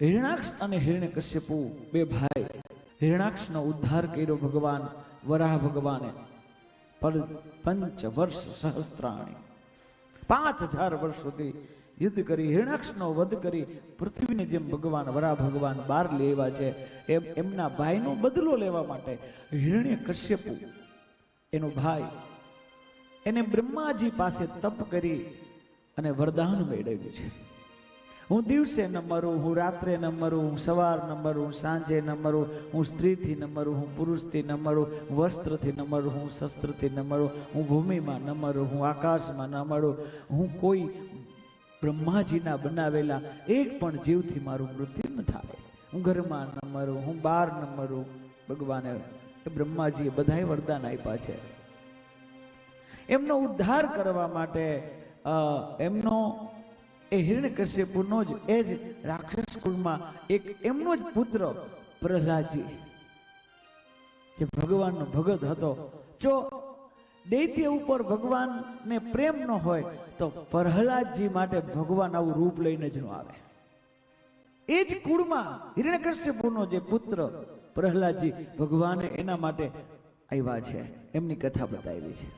હિરણાક્ષ અને હિરણ્યકશ્યપુ બે ભાઈ. હિરણાક્ષનો ઉદ્ધાર કર્યો ભગવાન વરાહ ભગવાને. 5 વર્ષ સહસ્ત્રાણી, 5000 વર્ષ સુધી યુદ્ધ કરી હિરણાક્ષનો વધ કરી પૃથ્વીને જેમ ભગવાન વરાહ ભગવાન બહાર લેવા છે એમ એમના ભાઈનો બદલો લેવા માટે હિરણ્યકશ્યપુ એનો ભાઈ એને બ્રહ્માજી પાસે તપ કરી અને વરદાન મેળવ્યું છે. હું દિવસે ન મરું, હું રાત્રે ન મરું, હું સવાર ન મરું, હું સાંજે ન મરું, હું સ્ત્રીથી ન મરું, હું પુરુષથી ન મરું, વસ્ત્રથી ન મરું, હું શસ્ત્રથી ન મરું, હું ભૂમિમાં ન મરું, હું આકાશમાં ન મરું, હું કોઈ બ્રહ્માજીના બનાવેલા એક પણ જીવથી મારું મૃત્યુ ન થાય, હું ઘરમાં ન મરું, હું બહાર ન મરું. ભગવાને બ્રહ્માજીએ બધાએ વરદાન આપ્યા છે. એમનો ઉદ્ધાર કરવા માટે એમનો એ હિરણ્યકશ્યપુનો જ એ જ રાક્ષસ કુળમાં એક એમનો જ પુત્ર પ્રહલાદજી જે ભગવાનનો ભગત હતો. જો દૈત્ય ઉપર ભગવાનને પ્રેમ ન હોય તો પ્રહલાદજી માટે ભગવાન આવું રૂપ લઈને જ ન આવે. એ જ કુળમાં હિરણ્યકશ્યપુનો જે પુત્ર પ્રહલાદજી ભગવાને એના માટે આવ્યા છે. એમની કથા બતાવી છે.